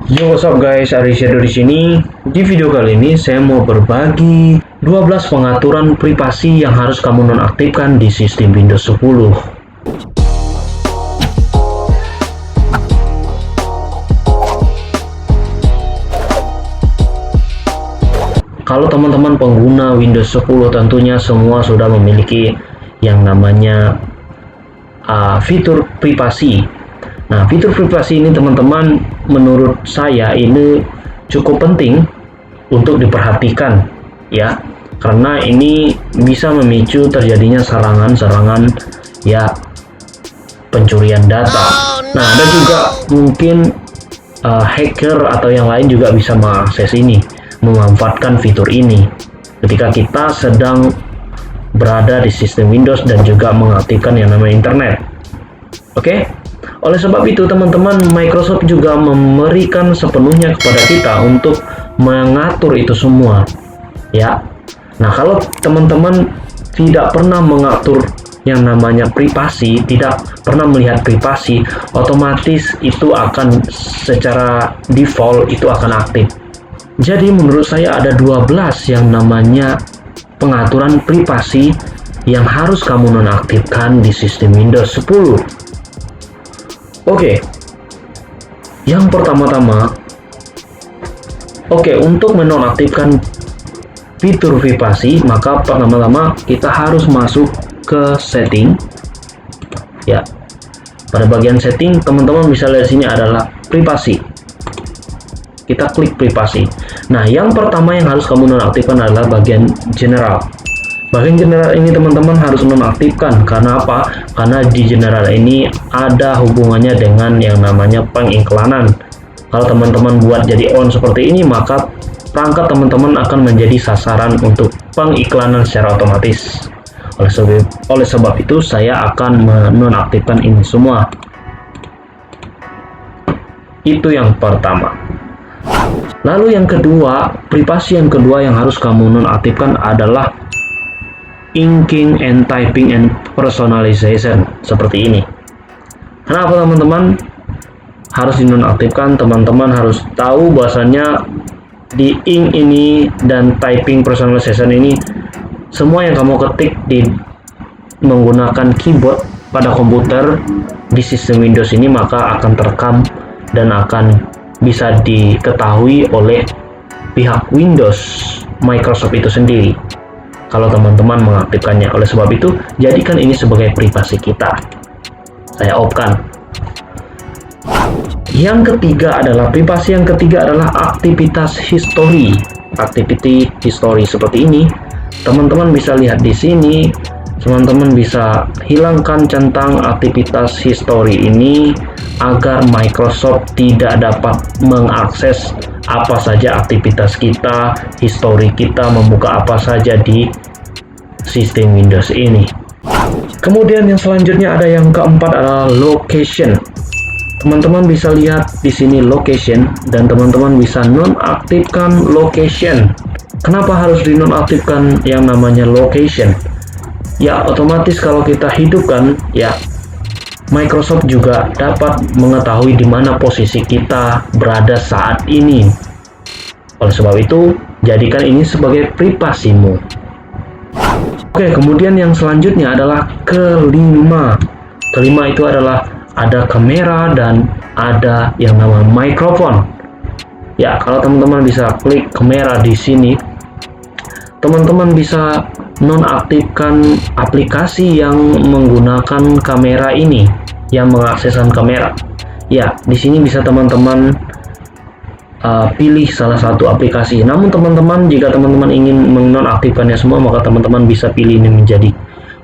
Yo, what's up guys, Ari Shadow di sini. Di video kali ini saya mau berbagi 12 pengaturan privasi yang harus kamu nonaktifkan di sistem Windows 10. Kalau teman-teman pengguna Windows 10 tentunya semua sudah memiliki yang namanya fitur privasi. Nah, fitur privasi ini teman-teman menurut saya ini cukup penting untuk diperhatikan ya, karena ini bisa memicu terjadinya serangan-serangan ya, pencurian data. Nah, ada juga mungkin hacker atau yang lain juga bisa mengakses ini, memanfaatkan fitur ini ketika kita sedang berada di sistem Windows dan juga mengaktifkan yang namanya internet. Oke? Oleh sebab itu teman-teman, Microsoft juga memberikan sepenuhnya kepada kita untuk mengatur itu semua ya. Nah, kalau teman-teman tidak pernah mengatur yang namanya privasi, tidak pernah melihat privasi, otomatis itu akan secara default itu akan aktif. Jadi menurut saya ada 12 yang namanya pengaturan privasi yang harus kamu nonaktifkan di sistem Windows 10. Oke, yang pertama-tama, untuk menonaktifkan fitur privasi, maka pertama-tama kita harus masuk ke setting. Ya, pada bagian setting, teman-teman bisa lihat sini adalah privasi. Kita klik privasi. Nah, yang pertama yang harus kamu nonaktifkan adalah bagian general. Bagian general ini teman-teman harus nonaktifkan. Karena apa? Karena di general ini ada hubungannya dengan yang namanya pengiklanan. Kalau teman-teman buat jadi on seperti ini, maka perangkat teman-teman akan menjadi sasaran untuk pengiklanan secara otomatis. Oleh sebab itu saya akan menonaktifkan ini semua. Itu yang pertama. Lalu yang kedua, privasi yang kedua yang harus kamu nonaktifkan adalah inking and typing and personalization, seperti ini. Kenapa teman-teman harus dinonaktifkan? Teman-teman harus tahu bahwasannya di ink ini dan typing personalization ini, semua yang kamu ketik menggunakan keyboard pada komputer di sistem Windows ini maka akan terekam dan akan bisa diketahui oleh pihak Windows Microsoft itu sendiri kalau teman-teman mengaktifkannya. Oleh sebab itu, jadikan ini sebagai privasi kita. Saya off-kan. Yang ketiga adalah privasi yang ketiga adalah aktivitas history. Activity history seperti ini. Teman-teman bisa lihat di sini. Teman-teman bisa hilangkan centang aktivitas history ini agar Microsoft tidak dapat mengakses apa saja aktivitas kita, histori kita, membuka apa saja di sistem Windows ini. Kemudian yang selanjutnya ada yang keempat adalah location. Teman-teman bisa lihat di sini location dan teman-teman bisa nonaktifkan location. Kenapa harus dinonaktifkan yang namanya location? Ya, otomatis kalau kita hidupkan ya, Microsoft juga dapat mengetahui di mana posisi kita berada saat ini. Oleh sebab itu, jadikan ini sebagai privasimu. Oke, kemudian yang selanjutnya adalah kelima. Kelima itu adalah ada kamera dan ada yang namanya mikrofon. Ya, kalau teman-teman bisa klik kamera di sini, teman-teman bisa nonaktifkan aplikasi yang menggunakan kamera ini, yang mengakseskan kamera. Ya, di sini bisa teman-teman pilih salah satu aplikasi. Namun teman-teman, jika teman-teman ingin menonaktifkannya semua, maka teman-teman bisa pilih ini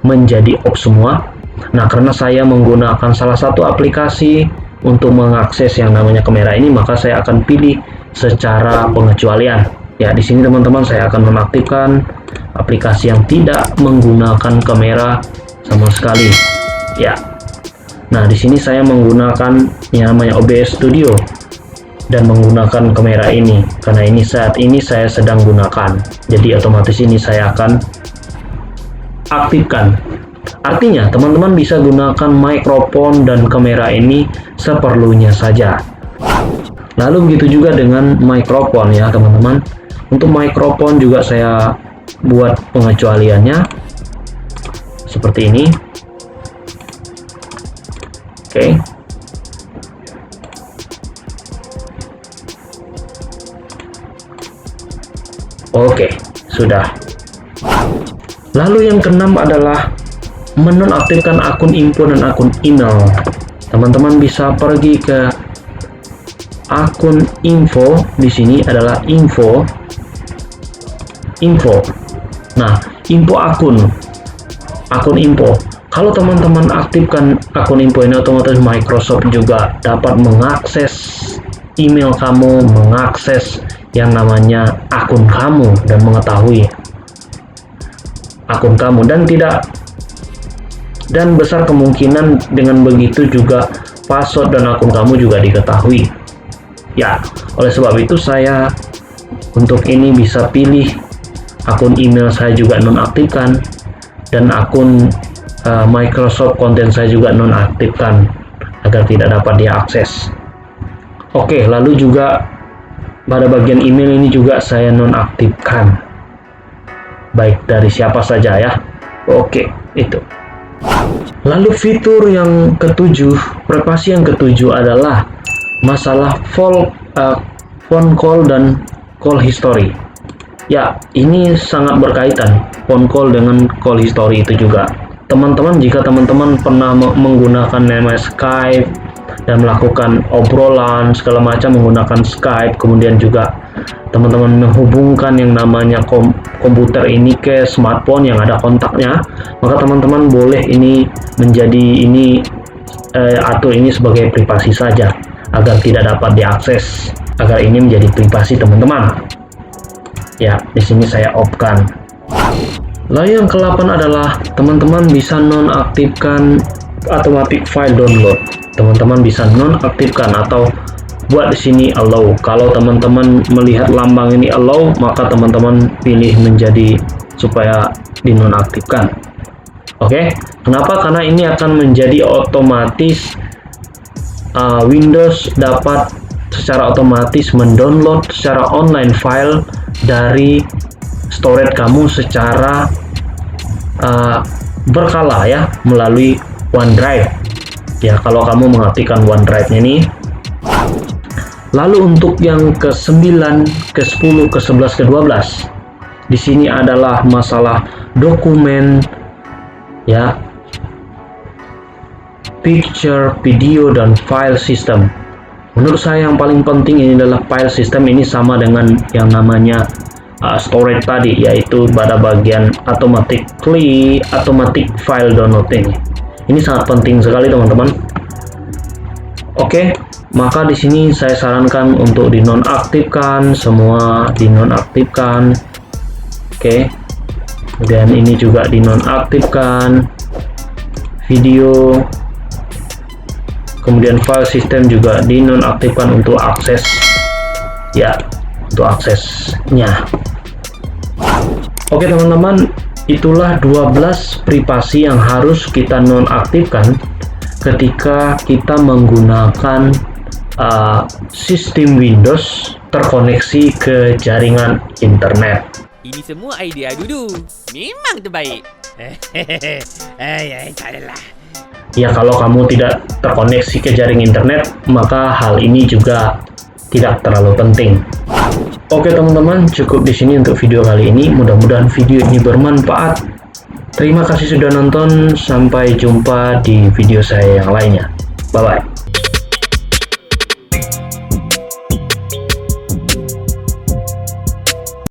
menjadi off semua. Nah, karena saya menggunakan salah satu aplikasi untuk mengakses yang namanya kamera ini, maka saya akan pilih secara pengecualian. Ya, di sini teman-teman saya akan menonaktifkan aplikasi yang tidak menggunakan kamera sama sekali. Ya. Nah, di sini saya menggunakan yang namanya OBS Studio dan menggunakan kamera ini karena ini saat ini saya sedang gunakan. Jadi otomatis ini saya akan aktifkan. Artinya teman-teman bisa gunakan mikrofon dan kamera ini seperlunya saja. Lalu begitu juga dengan mikrofon ya teman-teman. Untuk mikrofon juga saya buat pengecualiannya seperti ini. Oke, sudah. Lalu yang keenam adalah menonaktifkan akun info dan akun email. Teman-teman bisa pergi ke akun info. Di sini adalah info. Nah, info akun info. Kalau teman-teman aktifkan akun info ini, otomatis Microsoft juga dapat mengakses email kamu, mengakses yang namanya akun kamu dan mengetahui akun kamu, dan besar kemungkinan dengan begitu juga password dan akun kamu juga diketahui. Ya, oleh sebab itu saya untuk ini bisa pilih akun email saya juga nonaktifkan, dan akun Microsoft konten saya juga nonaktifkan agar tidak dapat diakses. Oke, lalu juga pada bagian email ini juga saya nonaktifkan, baik dari siapa saja ya. Oke, itu. Lalu fitur yang ketujuh, privasi yang ketujuh adalah masalah phone call dan call history. Ya, ini sangat berkaitan phone call dengan call history itu juga. Teman-teman, jika teman-teman pernah menggunakan nama Skype dan melakukan obrolan segala macam menggunakan Skype, kemudian juga teman-teman menghubungkan yang namanya komputer ini ke smartphone yang ada kontaknya, maka teman-teman boleh ini menjadi atur ini sebagai privasi saja agar tidak dapat diakses, agar ini menjadi privasi teman-teman. Ya, di sini saya off-kan. Lalu yang ke-8 adalah teman-teman bisa nonaktifkan automatic file download. Teman-teman bisa nonaktifkan atau buat di sini allow. Kalau teman-teman melihat lambang ini allow, maka teman-teman pilih menjadi supaya dinonaktifkan. Oke, kenapa? Karena ini akan menjadi otomatis Windows dapat secara otomatis mendownload secara online file dari storage kamu secara berkala ya, melalui OneDrive. Ya, kalau kamu mengaktifkan OneDrive ini. Lalu untuk yang ke-9, ke-10, ke-11, ke-12, di sini adalah masalah dokumen ya, picture, video, dan file system. Menurut saya yang paling penting ini adalah file system. Ini sama dengan yang namanya storage tadi, yaitu pada bagian automatic file downloading. Ini sangat penting sekali teman-teman. Oke, maka di sini saya sarankan untuk dinonaktifkan, semua dinonaktifkan. Oke, kemudian ini juga dinonaktifkan, video, kemudian file system juga dinonaktifkan untuk akses ya, untuk aksesnya. Oke teman-teman, itulah 12 privasi yang harus kita nonaktifkan ketika kita menggunakan sistem Windows terkoneksi ke jaringan internet. Ini semua idea Dudu, memang terbaik. Salah. Ya, kalau kamu tidak terkoneksi ke jaring internet, maka hal ini juga tidak terlalu penting. Oke teman-teman, cukup di sini untuk video kali ini. Mudah-mudahan video ini bermanfaat. Terima kasih sudah nonton. Sampai jumpa di video saya yang lainnya. Bye-bye.